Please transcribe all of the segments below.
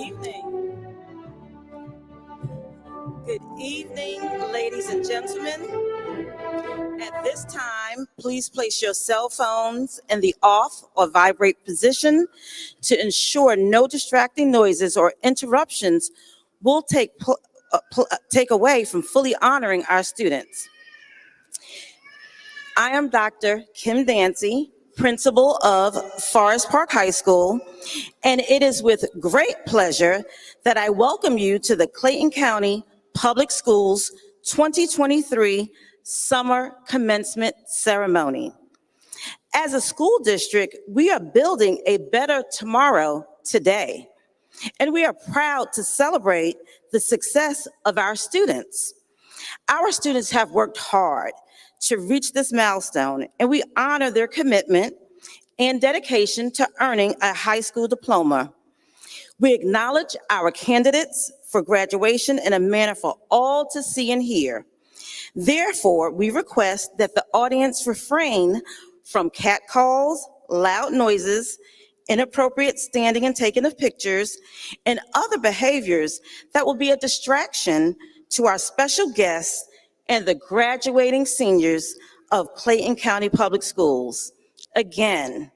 evening. Good evening, ladies and gentlemen. At this time, please place your cell phones in the off or vibrate position to ensure no distracting noises or interruptions will take away from fully honoring our students. I am Dr. Kim Dancy, principal of Forest Park High School, and it is with great pleasure that I welcome you to the Clayton County Public Schools 2023 Summer Commencement Ceremony. As a school district, we are building a better tomorrow today, and we are proud to celebrate the success of our students. Our students have worked hard to reach this milestone, and we honor their commitment and dedication to earning a high school diploma. We acknowledge our candidates for graduation in a manner for all to see and hear. Therefore, we request that the audience refrain from catcalls, loud noises, inappropriate standing and taking of pictures, and other behaviors that will be a distraction to our special guests and the graduating seniors of Clayton County Public Schools. Again,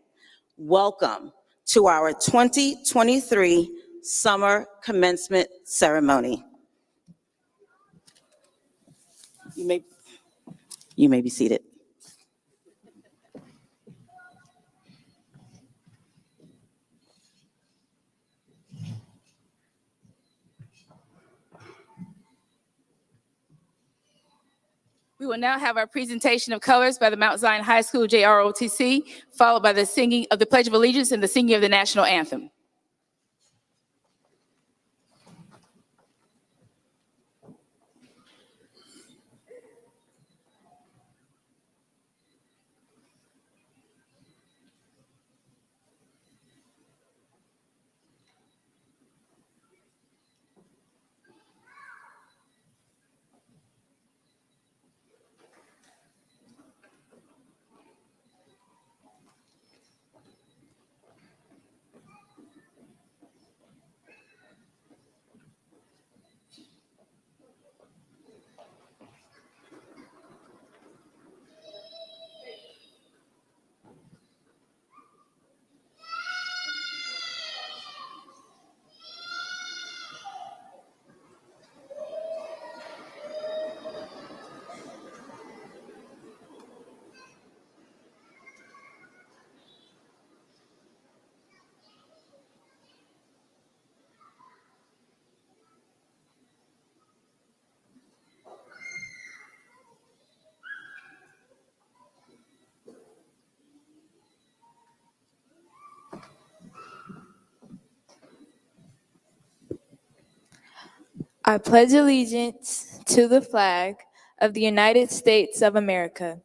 welcome to our 2023 Summer Commencement Ceremony. You may be seated. We will now have our presentation of colors by the Mount Zion High School JROTC, followed by the singing of the Pledge of Allegiance and the singing of the National Anthem. I pledge allegiance to the flag of the United States of America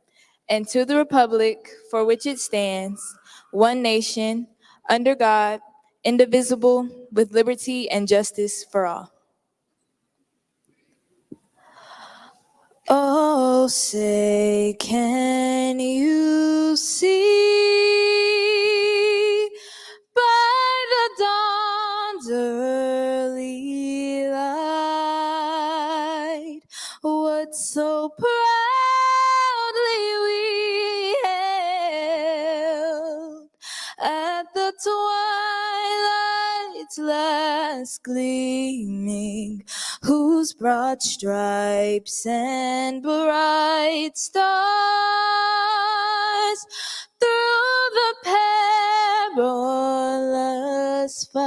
and to the republic for which it stands, one nation, under God, indivisible, with liberty and justice for all. Oh, say, can you see by the dawn's early light what so proudly we hailed at the twilight's last gleaming, whose broad stripes and bright stars through the perilous fight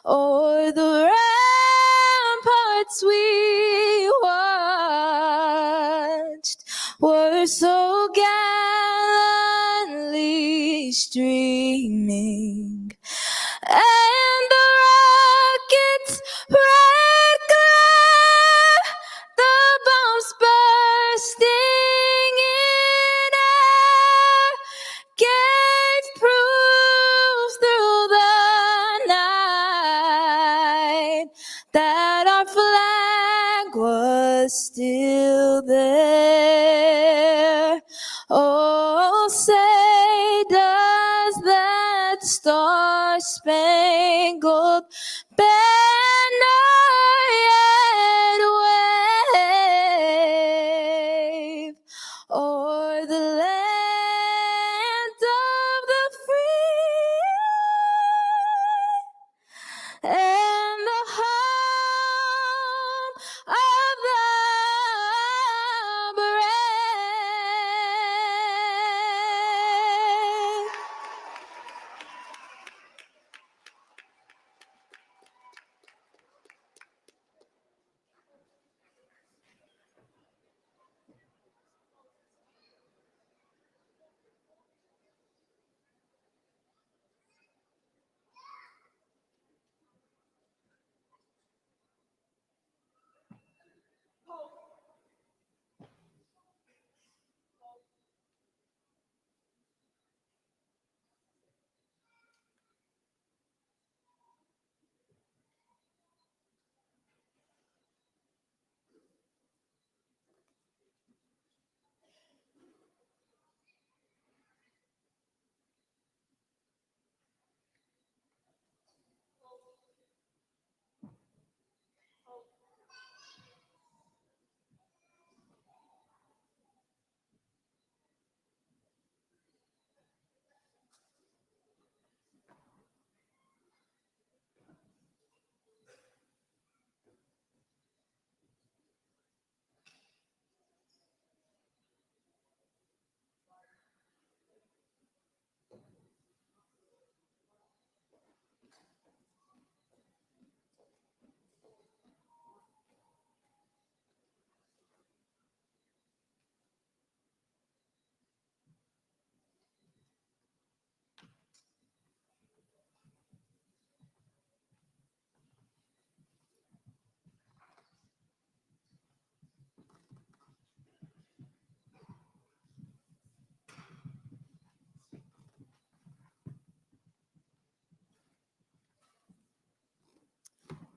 o'er the ramparts we watched were so gallantly streaming, and the rocket's red glare, the bombs bursting in air, gave proof through the night that our flag was still there. Oh, say does that star star-spangled banner yet wave o'er the land of the free and the home of the brave.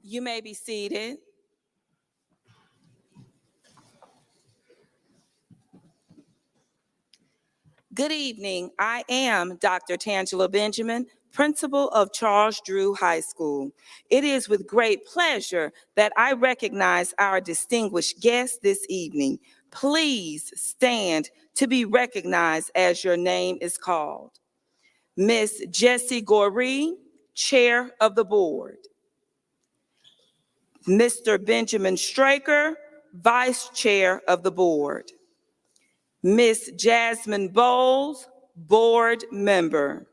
You may be seated. Good evening. I am Dr. Tangela Benjamin, principal of Charles Drew High School. It is with great pleasure that I recognize our distinguished guests this evening. Please stand to be recognized as your name is called. Miss Jessie Goree, Chair of the Board. Mr. Benjamin Straker, Vice Chair of the Board. Miss Jasmine Bowles, Board Member.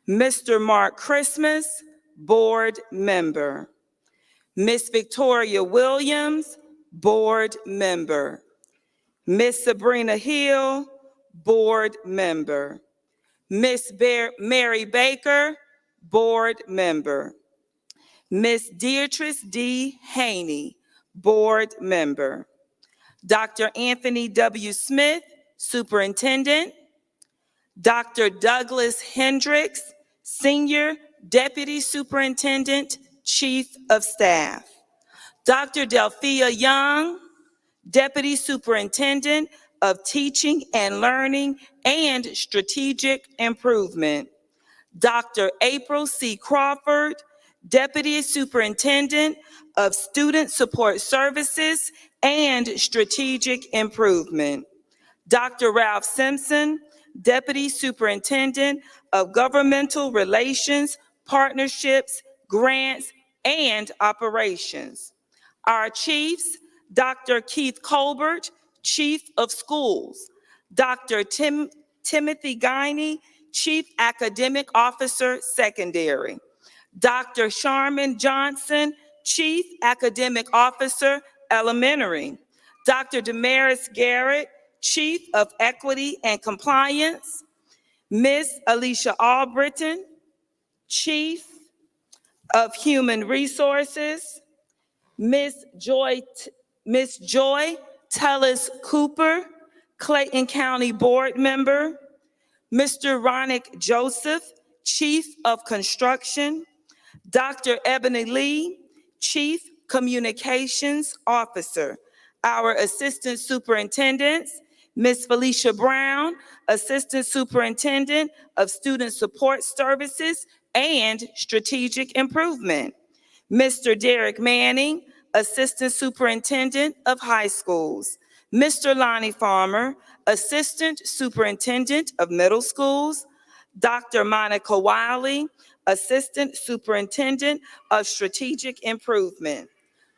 Mr. Mark Christmas, Board Member. Miss Victoria Williams, Board Member. Miss Sabrina Hill, Board Member. Miss Mary Baker, Board Member. Miss Beatrice D. Haney, Board Member. Dr. Anthony W. Smith, Superintendent. Dr. Douglas Hendrix, Senior Deputy Superintendent, Chief of Staff. Dr. Delphia Young, Deputy Superintendent of Teaching and Learning and Strategic Improvement. Dr. April C. Crawford, Deputy Superintendent of Student Support Services and Strategic Improvement. Dr. Ralph Simpson, Deputy Superintendent of Governmental Relations, Partnerships, Grants, and Operations. Our chiefs, Dr. Keith Colbert, Chief of Schools. Dr. Timothy Guiney, Chief Academic Officer, Secondary. Dr. Sharman Johnson, Chief Academic Officer, Elementary. Dr. Damaris Garrett, Chief of Equity and Compliance. Ms. Alicia Albritton, Chief of Human Resources. Ms. Joy Tellis Cooper, Clayton County Board Member. Mr. Ronick Joseph, Chief of Construction. Dr. Ebony Lee, Chief Communications Officer. Our Assistant Superintendents, Ms. Felicia Brown, Assistant Superintendent of Student Support Services and strategic improvement. Mr. Derek Manning, Assistant Superintendent of High Schools. Mr. Lonnie Farmer, Assistant Superintendent of Middle Schools. Dr. Monica Wiley, Assistant Superintendent of Strategic Improvement.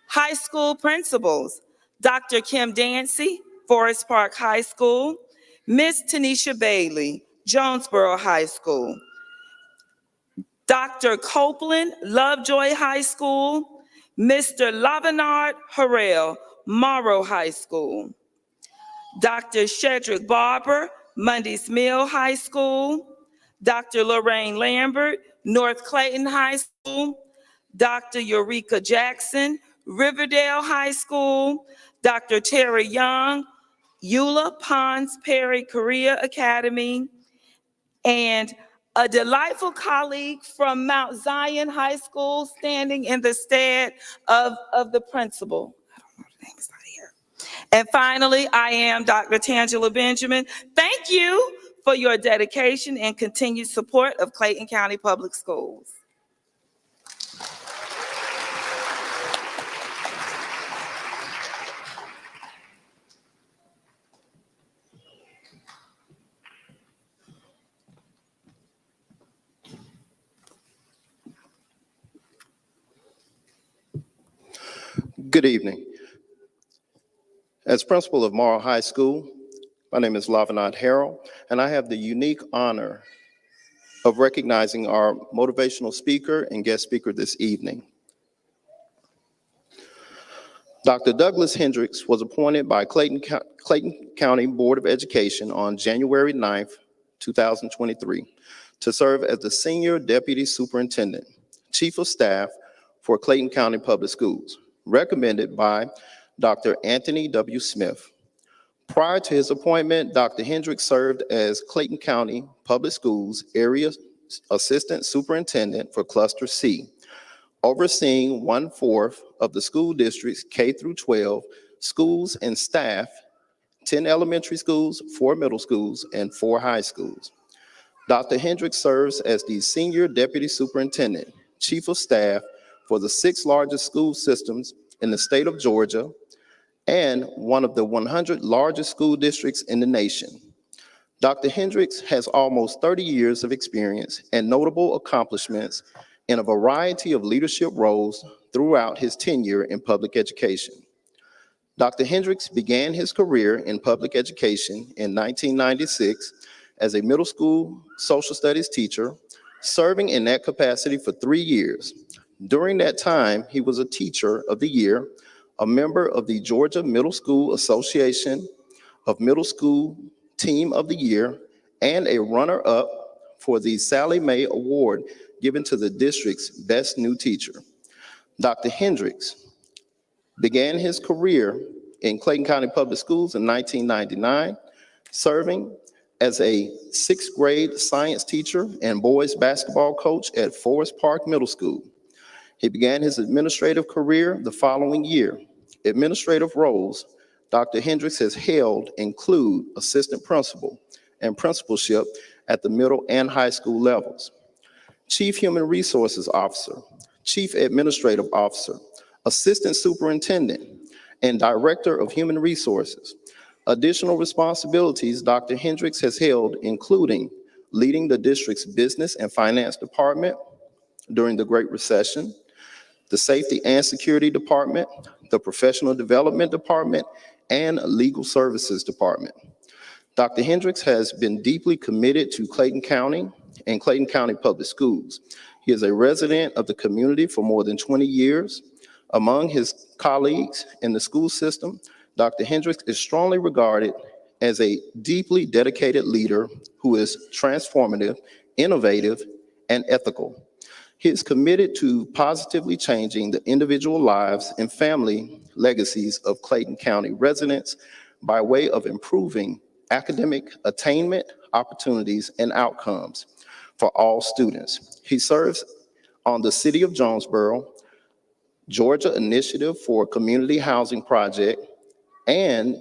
High school principals, Dr. Kim Dancy, Forest Park High School. Ms. Tanisha Bailey, Jonesboro High School. Dr. Copeland, Lovejoy High School. Mr. Lavinard Harrell, Morrow High School. Dr. Shedrick Barber, Mundy's Mill High School. Dr. Lorraine Lambert, North Clayton High School. Dr. Eureka Jackson, Riverdale High School. Dr. Terry Young, Eula Pons Perry Korea Academy. And a delightful colleague from Mount Zion High School standing in the stead of the principal. I don't know, the name's not here. And finally, I am Dr. Tangela Benjamin. Thank you for your dedication and continued support of Clayton County Public Schools. Good evening. As principal of Morrow High School, my name is Lavinard Harrell, and I have the unique honor of recognizing our motivational speaker and guest speaker this evening. Dr. Douglas Hendrix was appointed by Clayton County Board of Education on January 9th, 2023, to serve as the Senior Deputy Superintendent, Chief of Staff for Clayton County Public Schools, recommended by Dr. Anthony W. Smith. Prior to his appointment, Dr. Hendrix served as Clayton County Public Schools Area Assistant Superintendent for Cluster C, overseeing 1/4 of the school district's K through 12 schools and staff, 10 elementary schools, 4 middle schools, and 4 high schools. Dr. Hendrix serves as the Senior Deputy Superintendent, Chief of Staff for the 6 largest school systems in the state of Georgia and one of the 100 largest school districts in the nation. Dr. Hendrix has almost 30 years of experience and notable accomplishments in a variety of leadership roles throughout his tenure in public education. Dr. Hendrix began his career in public education in 1996 as a middle school social studies teacher, serving in that capacity for 3 years. During that time, he was a Teacher of the Year, a member of the Georgia Middle School Association of Middle School Team of the Year, and a runner-up for the Sally Mae Award given to the district's best new teacher. Dr. Hendrix began his career in Clayton County Public Schools in 1999, serving as a 6th grade science teacher and boys basketball coach at Forest Park Middle School. He began his administrative career the following year. Administrative roles Dr. Hendrix has held include assistant principal and principalship at the middle and high school levels, Chief Human Resources Officer, Chief Administrative Officer, Assistant Superintendent, and Director of Human Resources. Additional responsibilities Dr. Hendrix has held including leading the district's business and finance department during the Great Recession, the Safety and Security Department, the Professional Development Department, and Legal Services Department. Dr. Hendrix has been deeply committed to Clayton County and Clayton County Public Schools. He is a resident of the community for more than 20 years. Among his colleagues in the school system, Dr. Hendrix is strongly regarded as a deeply dedicated leader who is transformative, innovative, and ethical. He is committed to positively changing the individual lives and family legacies of Clayton County residents by way of improving academic attainment, opportunities, and outcomes for all students. He serves on the City of Jonesboro, Georgia Initiative for Community Housing Project, and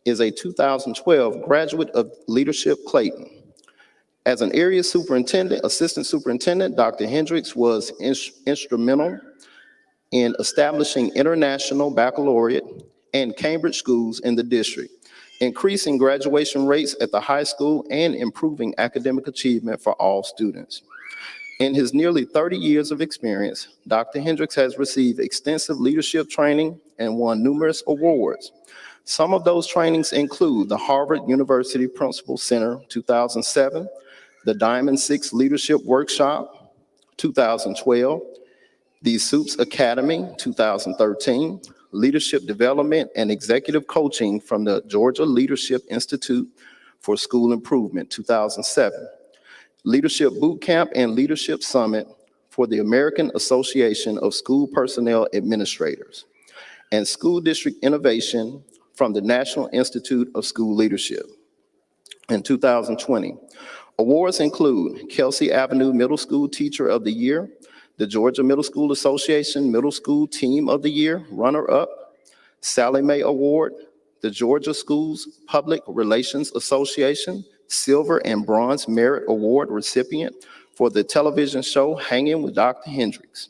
is a 2012 graduate of Leadership Clayton. As an area assistant superintendent, Dr. Hendrix was instrumental in establishing international baccalaureate and Cambridge schools in the district, increasing graduation rates at the high school and improving academic achievement for all students. In his nearly 30 years of experience, Dr. Hendrix has received extensive leadership training and won numerous awards. Some of those trainings include the Harvard University Principal Center 2007, the Diamond Six Leadership Workshop 2012, the Supes Academy 2013, Leadership Development and Executive Coaching from the Georgia Leadership Institute for School Improvement 2007, Leadership Boot Camp and Leadership Summit for the American Association of School Personnel Administrators, and School District Innovation from the National Institute of School Leadership. In 2020, awards include Kelsey Avenue Middle School Teacher of the Year, the Georgia Middle School Association Middle School Team of the Year, runner-up, Sally Mae Award, the Georgia Schools Public Relations Association Silver and Bronze Merit Award recipient for the television show Hanging with Dr. Hendrix.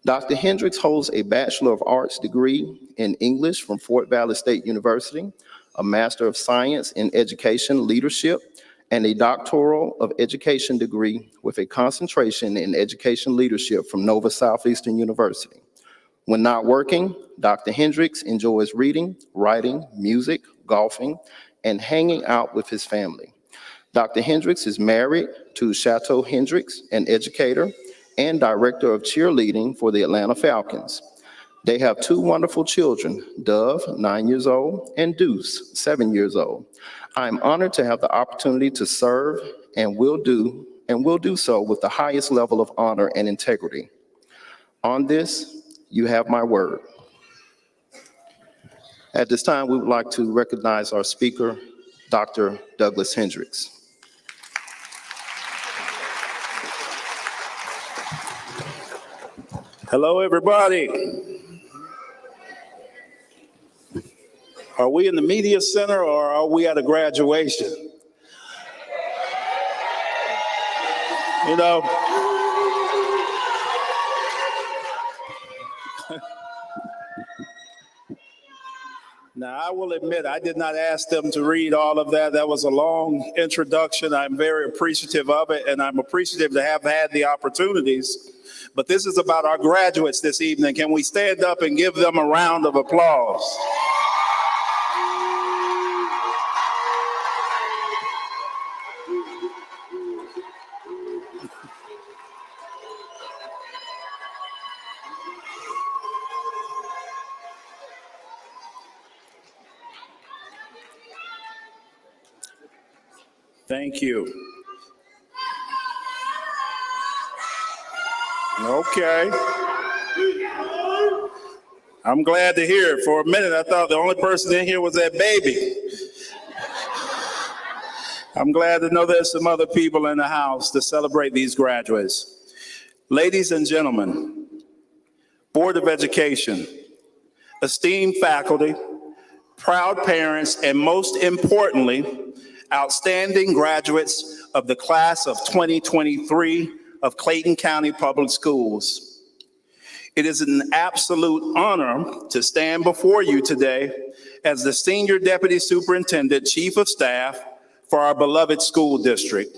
Dr. Hendrix holds a Bachelor of Arts degree in English from Fort Valley State University, a Master of Science in Education Leadership, and a Doctoral of Education degree with a concentration in Education Leadership from Nova Southeastern University. When not working, Dr. Hendrix enjoys reading, writing, music, golfing, and hanging out with his family. Dr. Hendrix is married to Chateau Hendrix, an educator and director of cheerleading for the Atlanta Falcons. They have two wonderful children, Dove, 9 years old, and Deuce, 7 years old. I'm honored to have the opportunity to serve and will do so with the highest level of honor and integrity. On this, you have my word. At this time, we would like to recognize our speaker, Dr. Douglas Hendrix. Hello, everybody. Are we in the media center or are we at a graduation? You know, now I will admit I did not ask them to read all of that. That was a long introduction. I'm very appreciative of it, and I'm appreciative to have had the opportunities. But this is about our graduates this evening. Can we stand up and give them a round of applause? Thank you. Okay. I'm glad to hear it. For a minute, I thought the only person in here was that baby. I'm glad to know there's some other people in the house to celebrate these graduates. Ladies and gentlemen, Board of Education, esteemed faculty, proud parents, and most importantly, outstanding graduates of the class of 2023 of Clayton County Public Schools. It is an absolute honor to stand before you today as the Senior Deputy Superintendent, Chief of Staff for our beloved school district.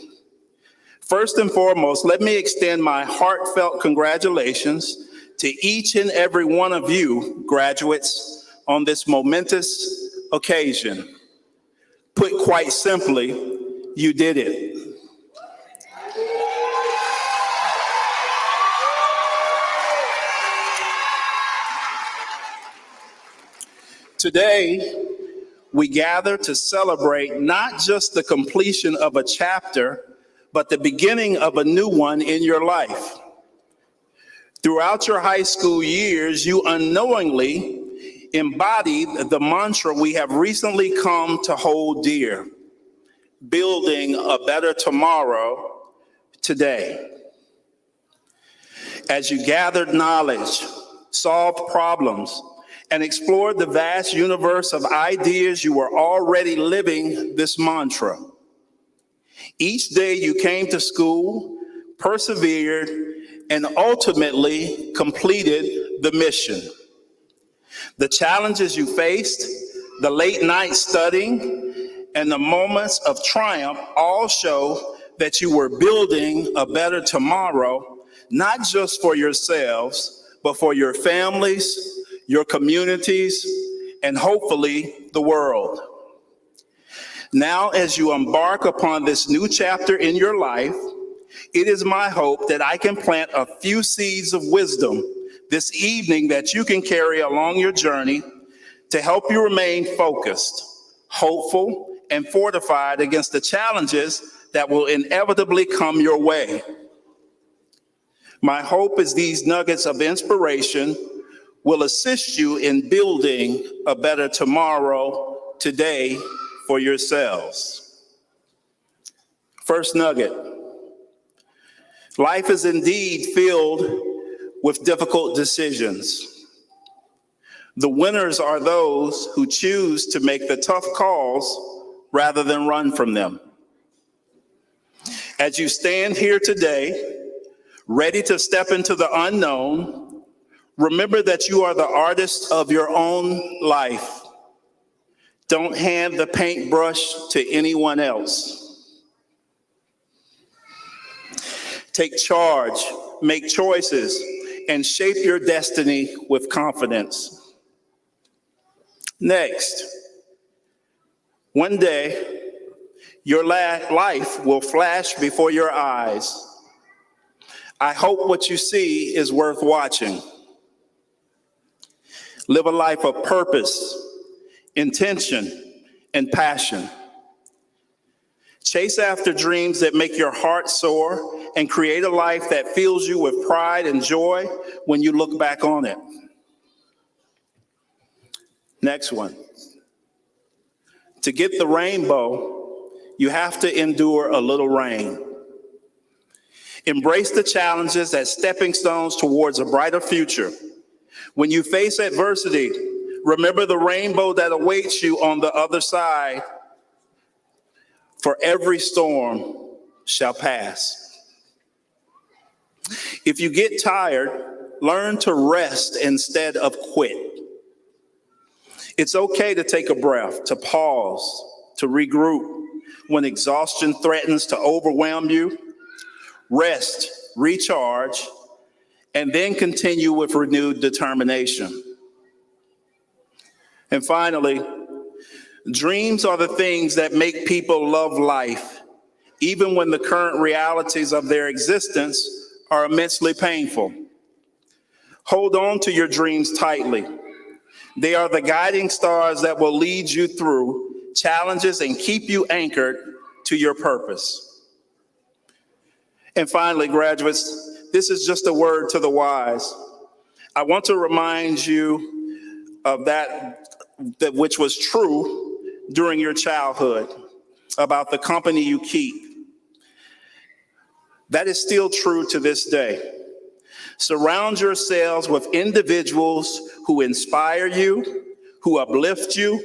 First and foremost, let me extend my heartfelt congratulations to each and every one of you graduates on this momentous occasion. Put quite simply, you did it. Today, we gather to celebrate not just the completion of a chapter, but the beginning of a new one in your life. Throughout your high school years, you unknowingly embodied the mantra we have recently come to hold dear: building a better tomorrow today. As you gathered knowledge, solved problems, and explored the vast universe of ideas, you were already living this mantra. Each day you came to school, persevered, and ultimately completed the mission. The challenges you faced, the late night studying, and the moments of triumph all show that you were building a better tomorrow, not just for yourselves, but for your families, your communities, and hopefully the world. Now, as you embark upon this new chapter in your life, it is my hope that I can plant a few seeds of wisdom this evening that you can carry along your journey to help you remain focused, hopeful, and fortified against the challenges that will inevitably come your way. My hope is these nuggets of inspiration will assist you in building a better tomorrow today for yourselves. First nugget. Life is indeed filled with difficult decisions. The winners are those who choose to make the tough calls rather than run from them. As you stand here today, ready to step into the unknown, remember that you are the artist of your own life. Don't hand the paintbrush to anyone else. Take charge, make choices, and shape your destiny with confidence. Next, one day, your life will flash before your eyes. I hope what you see is worth watching. Live a life of purpose, intention, and passion. Chase after dreams that make your heart soar and create a life that fills you with pride and joy when you look back on it. Next one. To get the rainbow, you have to endure a little rain. Embrace the challenges as stepping stones towards a brighter future. When you face adversity, remember the rainbow that awaits you on the other side. For every storm shall pass. If you get tired, learn to rest instead of quit. It's okay to take a breath, to pause, to regroup when exhaustion threatens to overwhelm you. Rest, recharge, and then continue with renewed determination. And finally, dreams are the things that make people love life, even when the current realities of their existence are immensely painful. Hold on to your dreams tightly. They are the guiding stars that will lead you through challenges and keep you anchored to your purpose. And finally, graduates, this is just a word to the wise. I want to remind you of that which was true during your childhood about the company you keep. That is still true to this day. Surround yourselves with individuals who inspire you, who uplift you,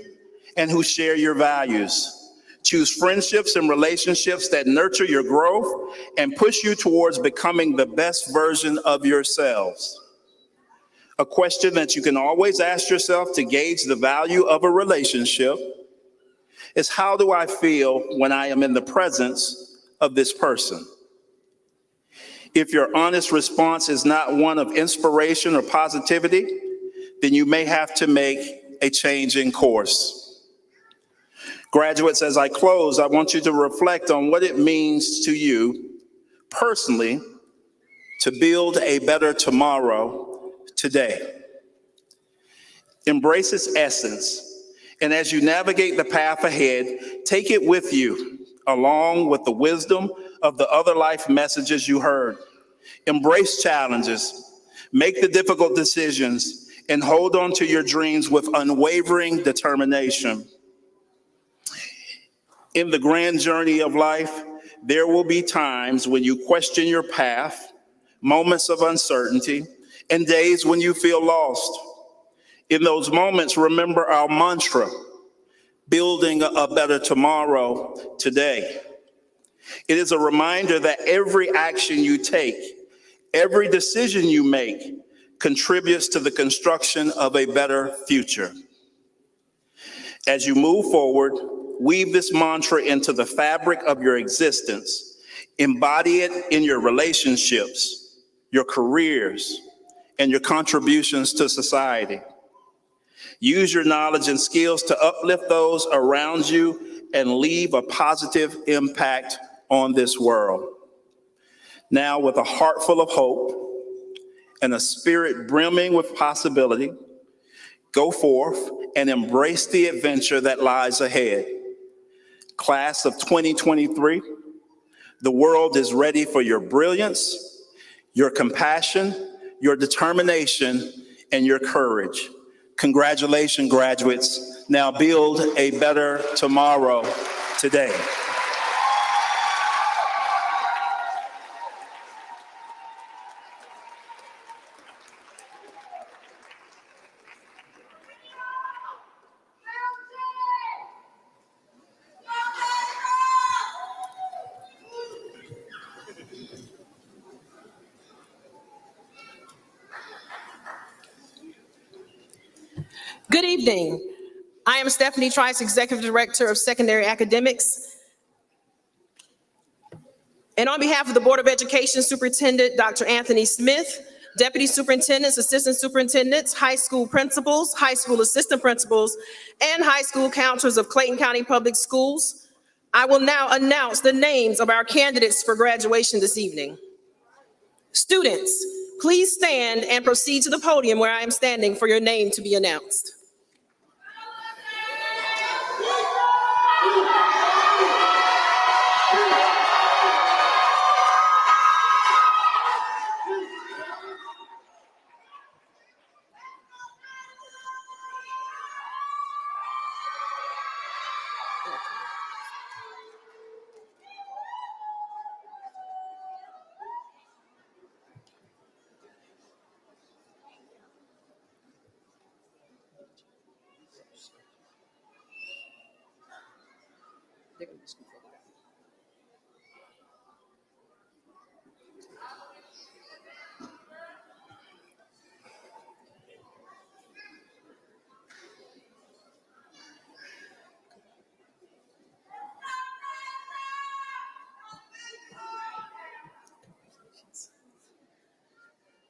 and who share your values. Choose friendships and relationships that nurture your growth and push you towards becoming the best version of yourselves. A question that you can always ask yourself to gauge the value of a relationship is, how do I feel when I am in the presence of this person? If your honest response is not one of inspiration or positivity, then you may have to make a change in course. Graduates, as I close, I want you to reflect on what it means to you personally to build a better tomorrow today. Embrace its essence, and as you navigate the path ahead, take it with you, along with the wisdom of the other life messages you heard. Embrace challenges, make the difficult decisions, and hold on to your dreams with unwavering determination. In the grand journey of life, there will be times when you question your path, moments of uncertainty, and days when you feel lost. In those moments, remember our mantra, building a better tomorrow today. It is a reminder that every action you take, every decision you make, contributes to the construction of a better future. As you move forward, weave this mantra into the fabric of your existence. Embody it in your relationships, your careers, and your contributions to society. Use your knowledge and skills to uplift those around you and leave a positive impact on this world. Now, with a heart full of hope and a spirit brimming with possibility, go forth and embrace the adventure that lies ahead. Class of 2023, the world is ready for your brilliance, your compassion, your determination, and your courage. Congratulations, graduates. Now build a better tomorrow today. Good evening. I am Stephanie Trice, Executive Director of Secondary Academics. And on behalf of the Board of Education Superintendent, Dr. Anthony Smith, Deputy Superintendents, Assistant Superintendents, high school principals, high school assistant principals, and high school counselors of Clayton County Public Schools, I will now announce the names of our candidates for graduation this evening. Students, please stand and proceed to the podium where I am standing for your name to be announced.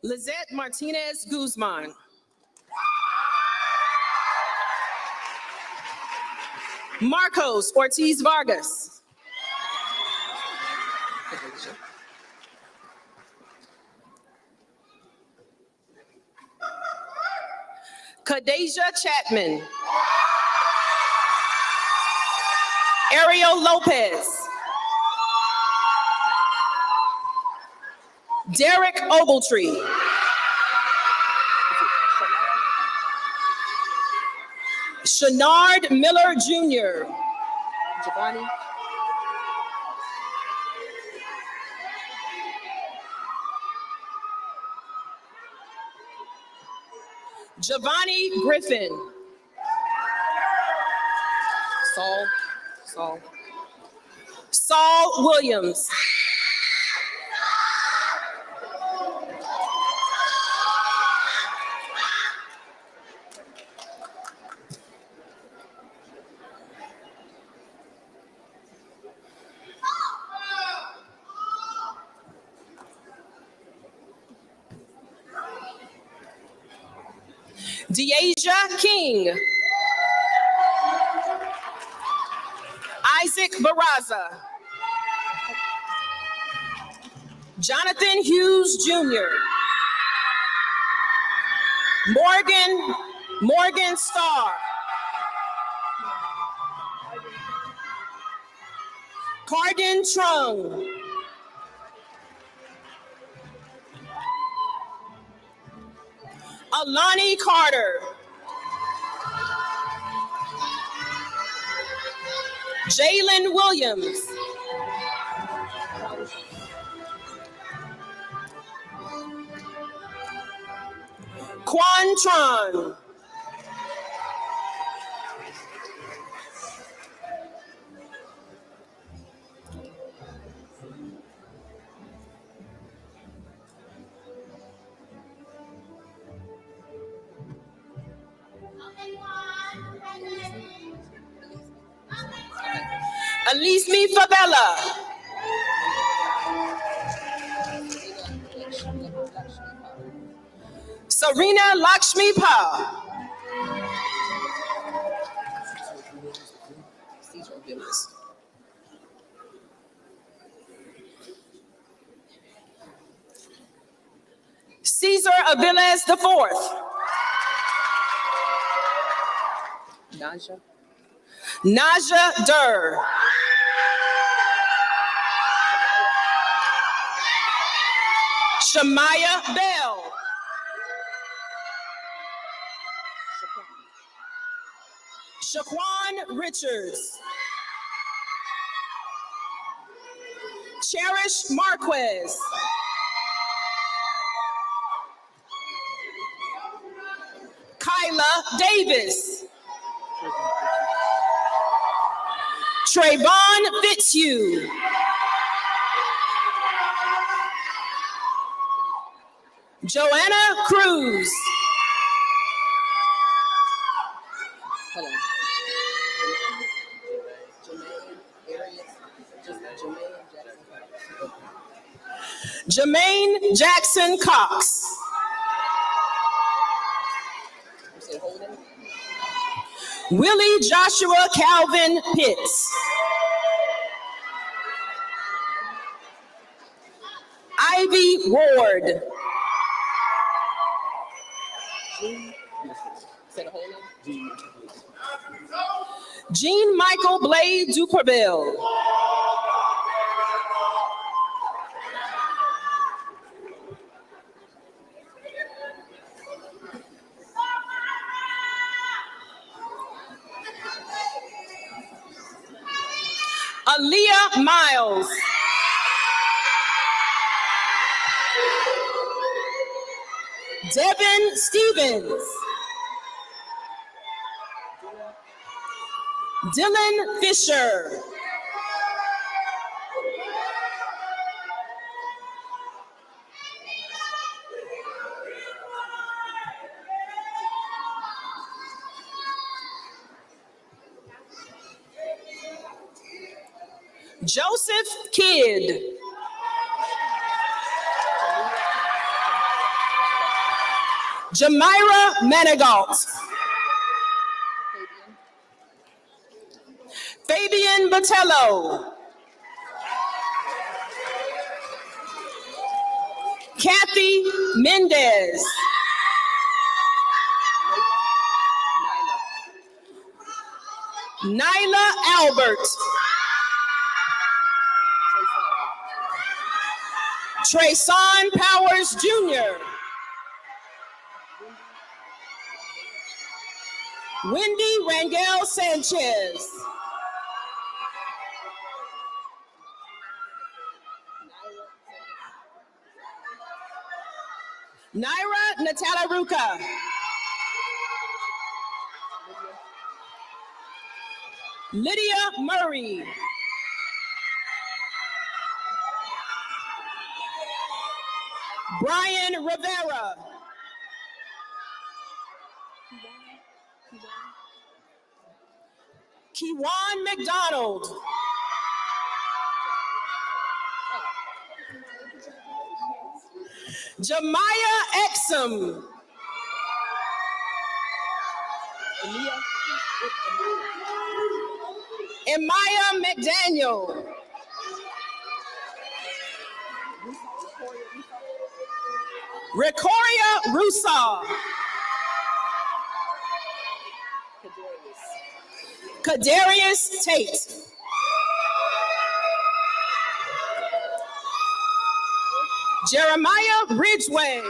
Lizette Martinez Guzman. Marcos Ortiz Vargas. Kadeja Chapman. Ariel Lopez. Derek Ogletree. Shenard Miller Jr. Giovanni Griffin. Saul Williams. Deasia King. Isaac Barraza. Jonathan Hughes Jr. Morgan Starr. Cardin Trung. Alani Carter. Jalen Williams. Quan Tron. Alismi Favela. Serena Lakshmi Pa. Caesar Aviles IV. Naja Dur. Shamaya Bell. Shaquan Richards. Cherish Marquez. Kyla Davis. Trayvon Fitzhugh. Joanna Cruz. Jermaine Jackson Cox. Willie Joshua Calvin Pitts. Ivy Ward. Jean Michael Blade Duperville. Aaliyah Miles. Devin Stevens. Dylan Fisher. Joseph Kidd. Jamira Manigault. Fabian Botello. Kathy Mendez. Nyla Albert. Trayson Powers Jr. Wendy Rangel Sanchez. Naira Natalaruka. Lydia Murray. Brian Rivera. Kiwan McDonald. Jemiah Exum. Emaya McDaniel. Recoria Rusaw. Kadarius Tate. Jeremiah Ridgway.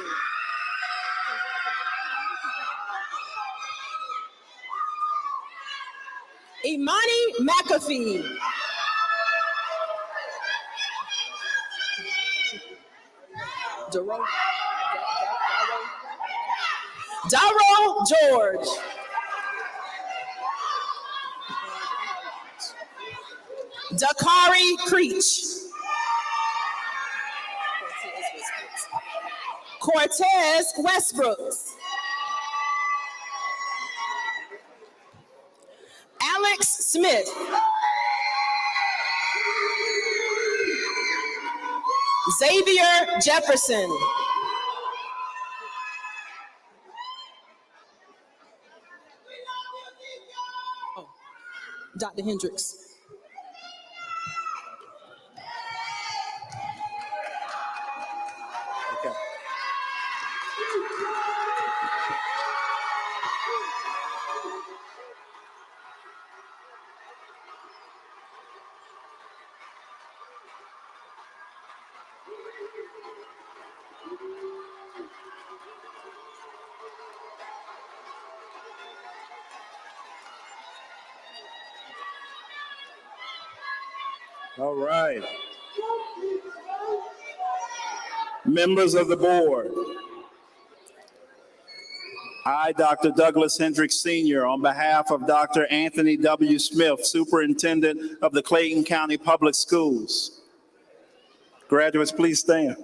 Imani McAfee. Darrow George. Dakari Creech. Cortez Westbrooks. Alex Smith. Xavier Jefferson. Oh, Dr. Hendrix. Okay. All right. Members of the board, I, Dr. Douglas Hendrix Sr., on behalf of Dr. Anthony W. Smith, Superintendent of the Clayton County Public Schools. Graduates, please stand.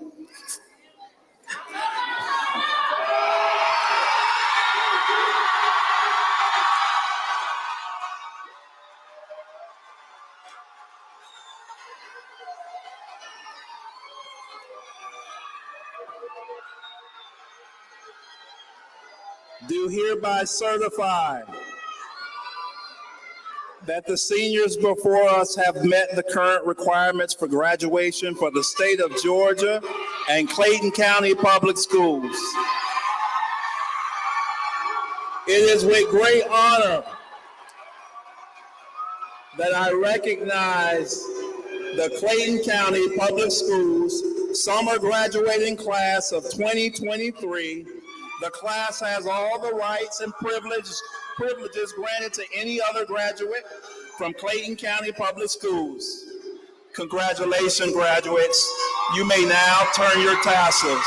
Do hereby certify that the seniors before us have met the current requirements for graduation for the state of Georgia and Clayton County Public Schools. It is with great honor that I recognize the Clayton County Public Schools summer graduating class of 2023. The class has all the rights and privileges granted to any other graduate from Clayton County Public Schools. Congratulations, graduates. You may now turn your tassels.